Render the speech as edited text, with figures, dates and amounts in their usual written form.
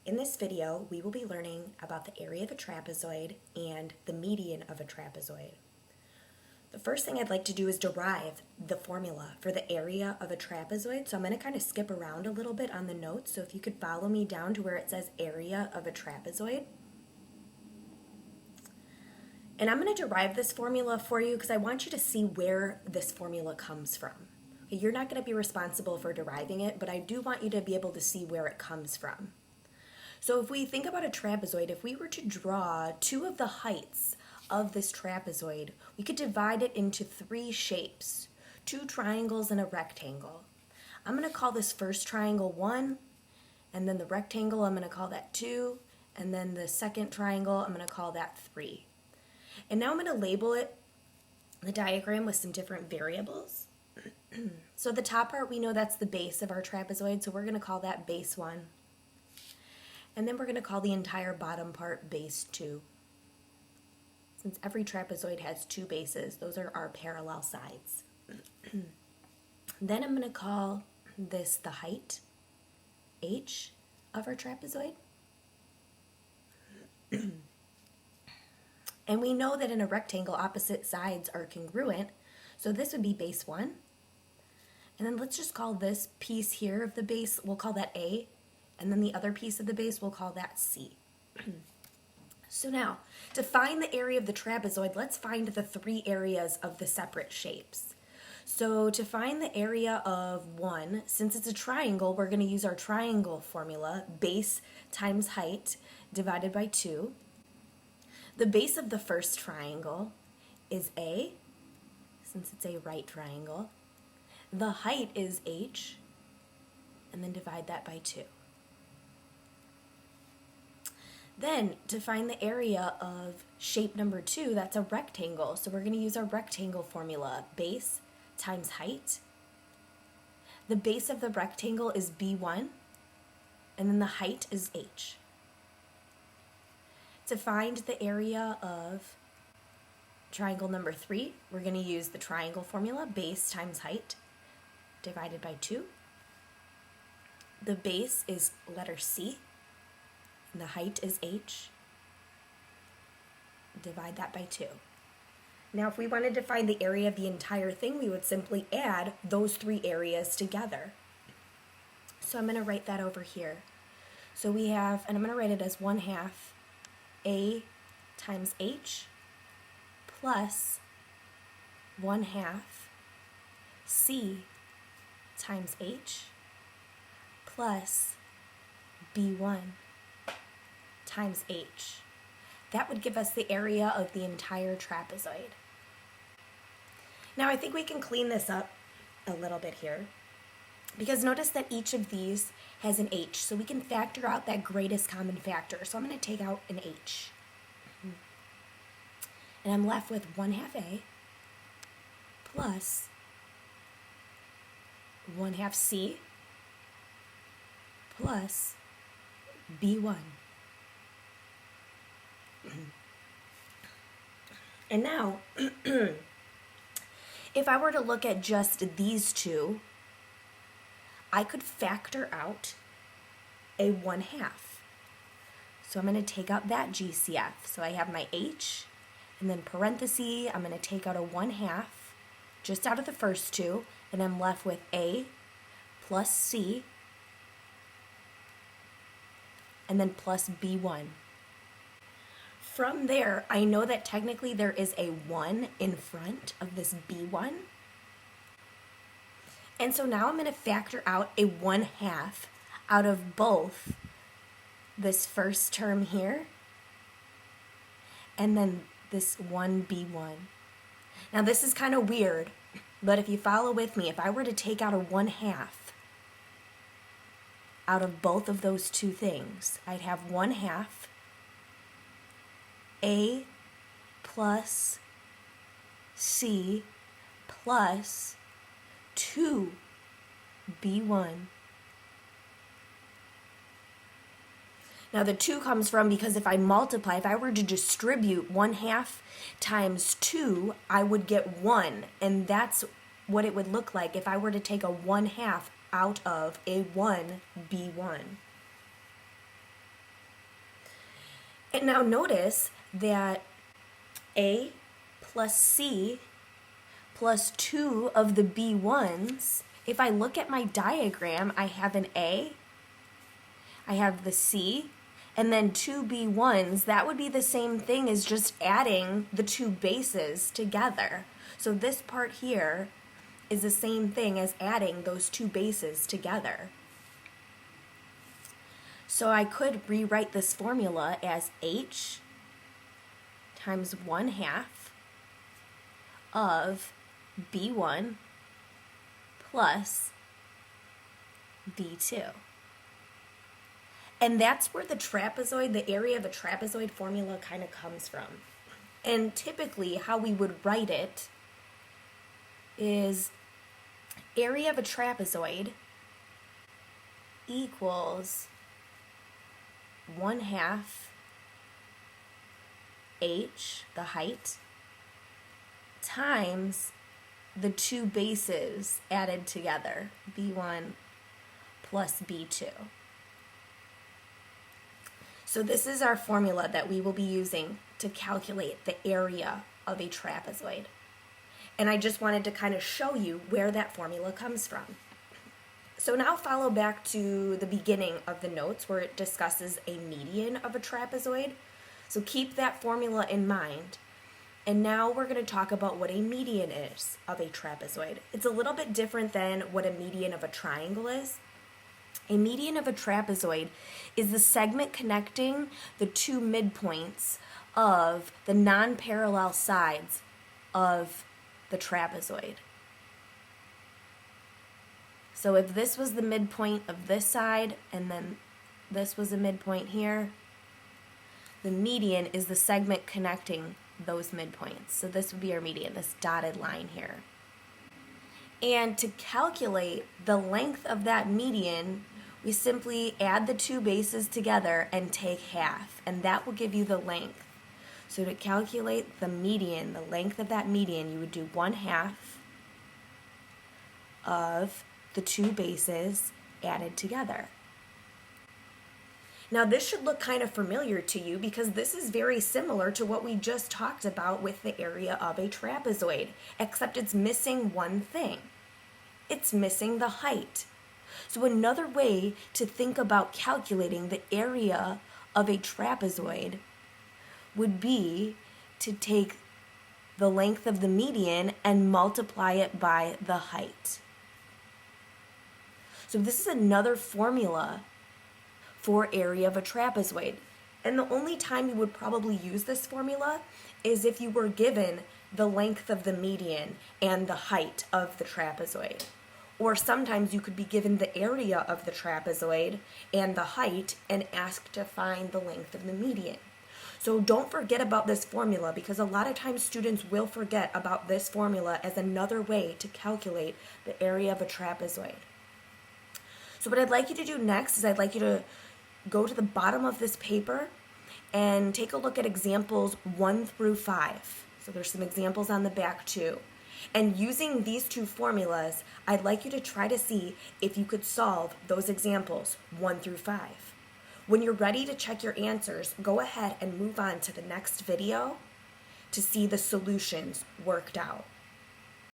In this video, we will be learning about the area of a trapezoid and the median of a trapezoid. The first thing I'd like to do is derive the formula for the area of a trapezoid. So I'm going to kind of skip around a little bit on the notes. So if you could follow me down to where it says area of a trapezoid. And I'm going to derive this formula for you because I want you to see where this formula comes from. You're not going to be responsible for deriving it, but I do want you to be able to see where it comes from. So if we think about a trapezoid, if we were to draw two of the heights of this trapezoid, we could divide it into three shapes, two triangles and a rectangle. I'm going to call this first triangle 1, and then the rectangle I'm going to call that 2, and then the second triangle I'm going to call that 3. And now I'm going to label it, the diagram, with some different variables. So the top part, we know that's the base of our trapezoid, so we're going to call that base 1. And then we're going to call the entire bottom part base 2. Since every trapezoid has two bases, those are our parallel sides. Then I'm going to call this the height, h, of our trapezoid. And we know that in a rectangle, opposite sides are congruent, so this would be base 1. And then let's just call this piece here of the base, we'll call that A, and then the other piece of the base, we'll call that C. So now, to find the area of the trapezoid, let's find the three areas of the separate shapes. So to find the area of 1, since it's a triangle, we're going to use our triangle formula, base times height divided by 2. The base of the first triangle is A, since it's a right triangle. The height is h, and then divide that by 2. Then, to find the area of shape number 2, that's a rectangle. So we're going to use our rectangle formula, base times height. The base of the rectangle is b1, and then the height is h. To find the area of triangle number 3, we're going to use the triangle formula, base times height, divided by 2. The base is letter C, and the height is h. Divide that by 2. Now, if we wanted to find the area of the entire thing, we would simply add those three areas together. So I'm going to write that over here. So we have, and I'm going to write it as 1/2 A times h plus 1/2 C times h plus b1 times h. That would give us the area of the entire trapezoid. Now I think we can clean this up a little bit here, because notice that each of these has an h, so we can factor out that greatest common factor. So I'm going to take out an h. And I'm left with 1/2 A plus 1/2 C plus B1. And now, if I were to look at just these two, I could factor out a 1/2. So I'm going to take out that GCF. So I have my H, and then parenthesis, I'm going to take out a 1/2 just out of the first two, and I'm left with A plus C, and then plus B1. From there, I know that technically there is a 1 in front of this B1. And so now I'm going to factor out a 1/2 out of both this first term here and then this 1B1. Now this is kind of weird, but if you follow with me, if I were to take out a 1/2 out of both of those two things, I'd have 1/2 A plus C plus 2B1. Now the 2 comes from, because if I multiply, if I were to distribute 1/2 times 2, I would get 1. And that's what it would look like if I were to take a 1/2 out of a 1B1. And now notice that A plus C plus 2 of the B1s, if I look at my diagram, I have an A, I have the C, and then 2 B1s. That would be the same thing as just adding the two bases together. So this part here is the same thing as adding those two bases together. So I could rewrite this formula as H times 1/2 of B1 plus B2. And that's where the trapezoid, the area of a trapezoid formula kind of comes from. And typically how we would write it is area of a trapezoid equals 1/2 H, the height, times the two bases added together, B1 plus B2. So this is our formula that we will be using to calculate the area of a trapezoid. And I just wanted to kind of show you where that formula comes from. So now follow back to the beginning of the notes where it discusses a median of a trapezoid. So keep that formula in mind. And now we're going to talk about what a median is of a trapezoid. It's a little bit different than what a median of a triangle is. A median of a trapezoid is the segment connecting the two midpoints of the non-parallel sides of the trapezoid. So if this was the midpoint of this side and then this was a midpoint here, the median is the segment connecting those midpoints. So this would be our median, this dotted line here. And to calculate the length of that median, we simply add the two bases together and take half, and that will give you the length. So to calculate the median, the length of that median, you would do 1/2 of the two bases added together. Now this should look kind of familiar to you because this is very similar to what we just talked about with the area of a trapezoid, except it's missing one thing. It's missing the height. So another way to think about calculating the area of a trapezoid would be to take the length of the median and multiply it by the height. So this is another formula for area of a trapezoid. And the only time you would probably use this formula is if you were given the length of the median and the height of the trapezoid. Or sometimes you could be given the area of the trapezoid and the height and asked to find the length of the median. So don't forget about this formula because a lot of times students will forget about this formula as another way to calculate the area of a trapezoid. So what I'd like you to do next is I'd like you to go to the bottom of this paper and take a look at examples 1 through 5. So there's some examples on the back too. And using these two formulas, I'd like you to try to see if you could solve those examples 1 through 5. When you're ready to check your answers, go ahead and move on to the next video to see the solutions worked out.